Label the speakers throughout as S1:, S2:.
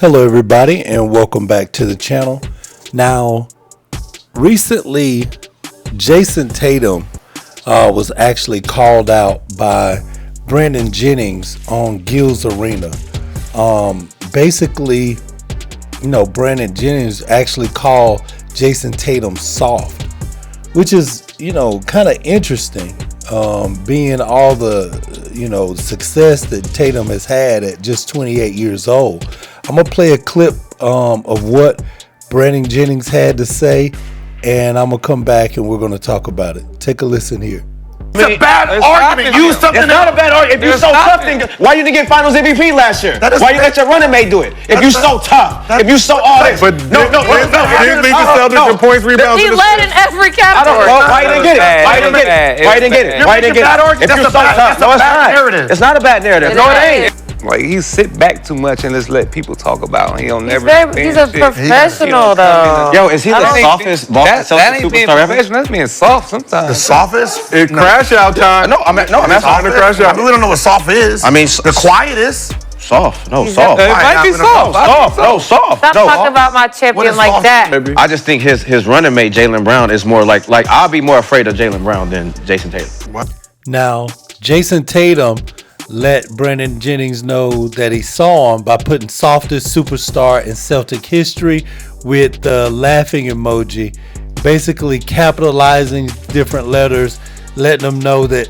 S1: Hello everybody and welcome back to the channel. Now, recently Jayson Tatum was actually called out by Brandon Jennings on Gil's Arena. Basically, Brandon Jennings actually called Jayson Tatum soft, which is, kind of interesting, being all the, success that Tatum has had at just 28 years old. I'm going to play a clip of what Brandon Jennings had to say, and I'm going to come back and we're going to talk about it. Take a listen here.
S2: It's a bad argument. Use something.
S3: It's not a bad argument. If you're so tough, then why you didn't get Finals MVP last year? Why you let your running mate do it? If you're so tough, if you so all this.
S2: But no. Didn't lead the Celtics in points, rebounds.
S4: He led in every category.
S3: Why you didn't get it? Why you didn't get it? Why you didn't get it? Why you didn't get it? If you're so tough, no, it's not. It's not a bad narrative. No, it ain't.
S5: Like, he sit back too much and just let people talk about him. He'll never.
S4: He's a professional, though.
S3: Yo, is he the softest Boston
S5: That
S3: Celtics
S5: ain't being
S3: superstar ever?
S5: professional. That's being soft sometimes.
S2: The softest? It's crash out time.
S3: No, I'm asking
S2: to crash out.
S6: I really don't know what soft is.
S3: I mean,
S6: the quietest.
S3: Soft. No, soft.
S5: It might be soft.
S3: Soft. No, soft.
S4: Stop talking about my champion like that.
S3: I just think his running mate Jaylen Brown is more like I'll be more afraid of Jaylen Brown than Jayson Tatum.
S6: What?
S1: Now, Jayson Tatum let Brandon Jennings know that he saw him by putting softest superstar in Celtic history with the laughing emoji, basically capitalizing different letters, letting them know that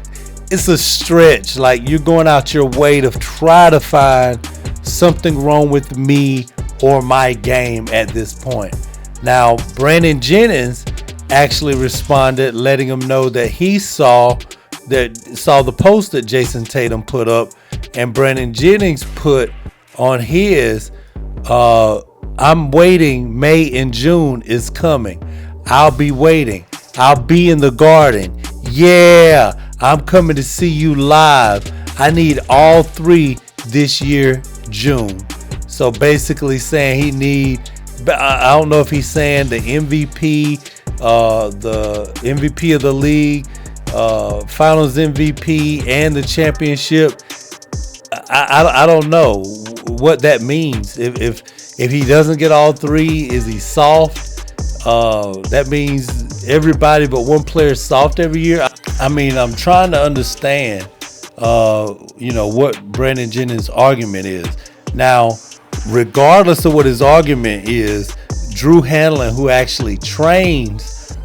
S1: it's a stretch. Like, you're going out your way to try to find something wrong with me or my game at this point. Now, Brandon Jennings actually responded, letting him know that he saw the post that Jayson Tatum put up, and Brandon Jennings put on his, I'm waiting, May and June is coming. I'll be waiting. I'll be in the Garden. Yeah, I'm coming to see you live. I need all three this year, June. So basically saying he need, I don't know if he's saying the MVP of the league, Finals MVP, and the championship. I don't know what that means. If he doesn't get all three, is he soft? That means everybody but one player is soft every year. I mean, I'm trying to understand, what Brandon Jennings' argument is. Now, regardless of what his argument is, Drew Hanlon, who actually trains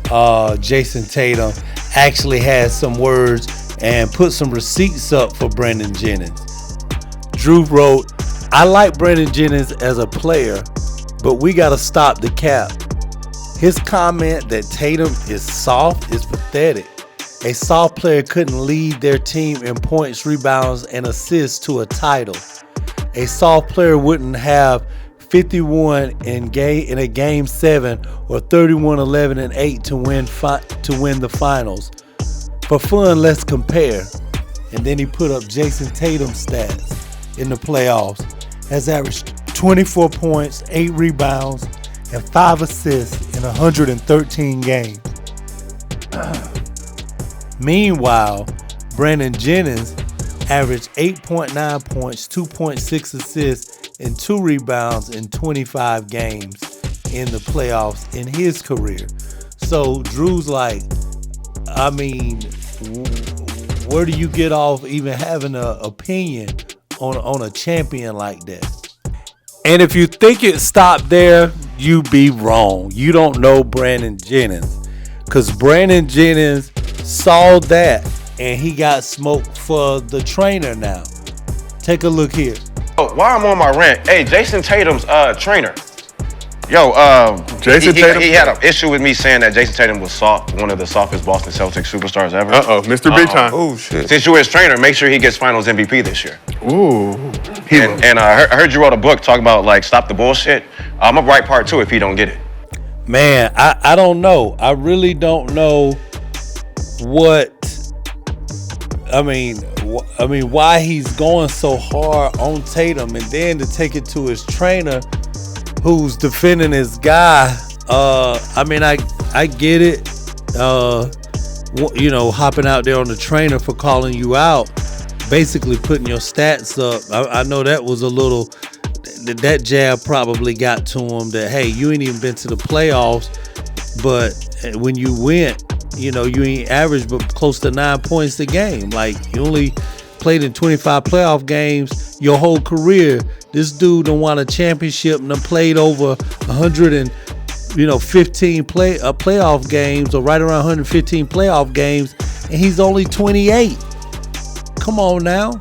S1: Jayson Tatum, actually has some words and put some receipts up for Brandon Jennings. Drew wrote, I like Brandon Jennings as a player, but we got to stop the cap. His comment that Tatum is soft is pathetic. A soft player couldn't lead their team in points, rebounds, and assists to a title. A soft player wouldn't have 51 in a game 7 or 31, 11, and 8 to win the finals. For fun, let's compare. And then he put up Jayson Tatum's stats in the playoffs. Has averaged 24 points, 8 rebounds, and 5 assists in 113 games. Meanwhile, Brandon Jennings averaged 8.9 points, 2.6 assists, and 2 rebounds in 25 games in the playoffs in his career. So Drew's like, I mean, where do you get off even having an opinion on a champion like that? And if you think it stopped there, you be wrong. You don't know Brandon Jennings, because Brandon Jennings saw that and he got smoked for the trainer now. Take a look here.
S3: While I'm on my rant, hey, Jayson Tatum's trainer. Yo,
S2: Jayson Tatum?
S3: He had an issue with me saying that Jayson Tatum was soft, one of the softest Boston Celtics superstars ever.
S2: Mr. Big Time.
S5: Oh, shit.
S3: Since you're his trainer, make sure he gets Finals MVP this year.
S2: Ooh.
S3: And I heard you wrote a book talking about, like, stop the bullshit. I'm going to write part 2 if he don't get it.
S1: Man, I don't know. I really don't know why he's going so hard on Tatum, and then to take it to his trainer who's defending his guy. I get it. Hopping out there on the trainer for calling you out, basically putting your stats up. I know that was that jab probably got to him that, hey, you ain't even been to the playoffs, but when you went, you ain't averaged but close to 9 points a game. Like, you only played in 25 playoff games your whole career. This dude done won a championship and done played over 115 playoff games, or right around 115 playoff games, and he's only 28. Come on now.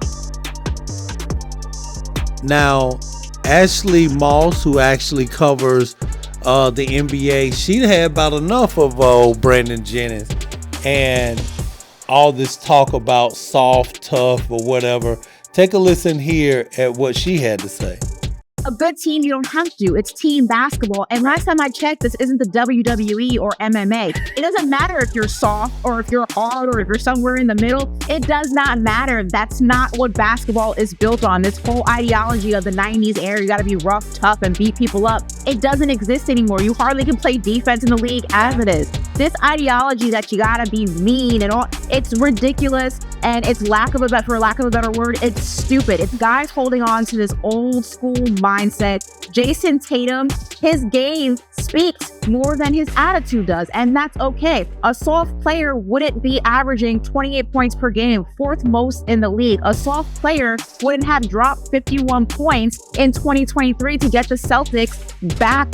S1: Now, Ashley Moss, who actually covers the NBA, she had about enough of Brandon Jennings and all this talk about soft, tough, or whatever. Take a listen here at what she had to say.
S7: A good team, you don't have to. It's team basketball. And last time I checked, this isn't the WWE or MMA. It doesn't matter if you're soft or if you're hard or if you're somewhere in the middle. It does not matter. That's not what basketball is built on. This whole ideology of the 90s era, you got to be rough, tough, and beat people up. It doesn't exist anymore. You hardly can play defense in the league as it is. This ideology that you got to be mean and all, it's ridiculous. And it's for lack of a better word, it's stupid. It's guys holding on to this old school mindset. Jayson Tatum, his game speaks more than his attitude does, and that's okay. A soft player wouldn't be averaging 28 points per game, fourth most in the league. A soft player wouldn't have dropped 51 points in 2023 to get the Celtics back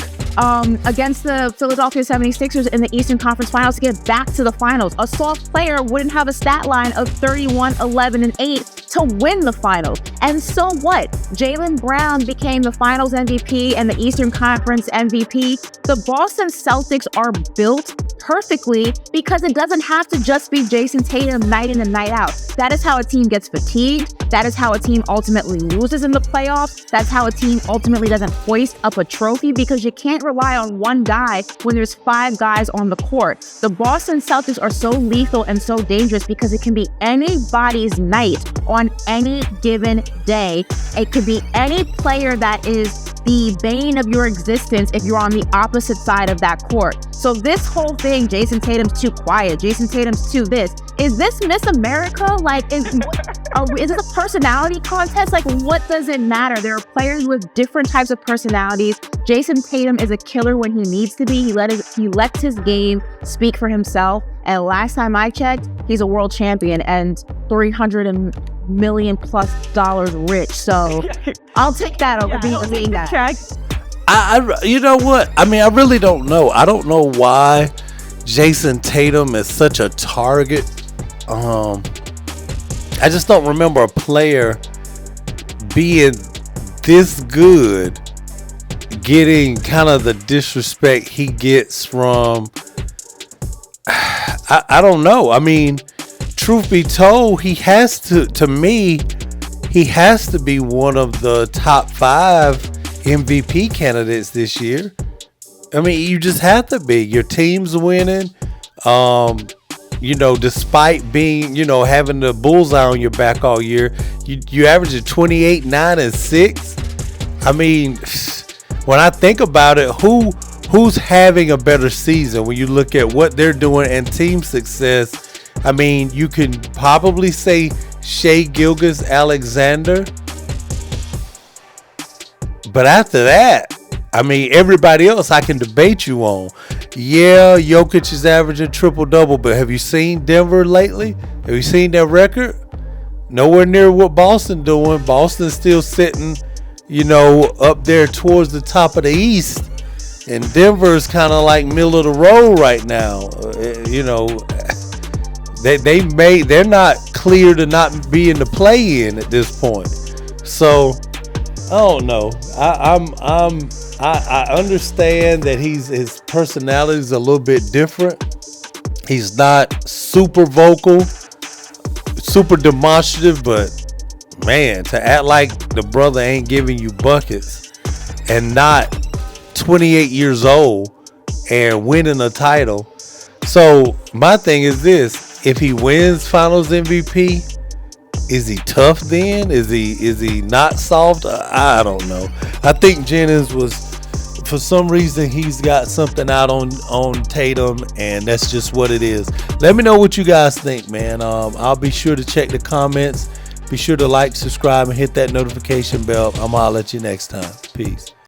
S7: against the Philadelphia 76ers in the Eastern Conference Finals to get back to the finals. A soft player wouldn't have a stat line of 31, 11, and 8 to win the finals. And so what? Jaylen Brown became the finals MVP and the Eastern Conference MVP. The Boston Celtics are built perfectly because it doesn't have to just be Jayson Tatum night in and night out. That is how a team gets fatigued. That is how a team ultimately loses in the playoffs. That's how a team ultimately doesn't hoist up a trophy, because you can't rely on one guy when there's 5 guys on the court. The Boston Celtics are so lethal and so dangerous because it can be anybody's night on any given day. It could be any player that is the bane of your existence if you're on the opposite side of that court. So this whole thing, Jayson Tatum's too quiet, Jayson Tatum's too this. Is this Miss America? Like, is this a personality contest? Like, what does it matter? There are players with different types of personalities. Jayson Tatum is a killer when he needs to be. He lets his game speak for himself. And last time I checked, he's a world champion and $300 million plus rich. So I'll take that over being that.
S1: I you know what? I mean, I really don't know. I don't know why Jayson Tatum is such a target. I just don't remember a player being this good, getting kind of the disrespect he gets from. I don't know. I mean, truth be told, he has to me, he has to be one of the top 5 MVP candidates this year. I mean, you just have to be. Your team's winning. Despite being, having the bullseye on your back all year, you average 28, 9, and 6. I mean, when I think about it, who's having a better season when you look at what they're doing and team success? I mean, you can probably say Shai Gilgeous-Alexander. But after that, I mean, everybody else I can debate you on. Yeah, Jokic is averaging triple-double, but have you seen Denver lately? Have you seen their record? Nowhere near what Boston doing. Boston's still sitting, up there towards the top of the East. And Denver's kind of like middle of the road right now. They're not clear to not be in the play-in at this point. So I don't know. I understand that his personality is a little bit different. He's not super vocal, super demonstrative, but man, to act like the brother ain't giving you buckets and not 28 years old and winning a title. So my thing is this: if he wins Finals MVP, is he tough then? Is he not soft? I don't know. I think Jennings was, for some reason, he's got something out on Tatum, and that's just what it is. Let me know what you guys think, man. I'll be sure to check the comments. Be sure to like, subscribe, and hit that notification bell. I'm gonna holler at you next time. Peace.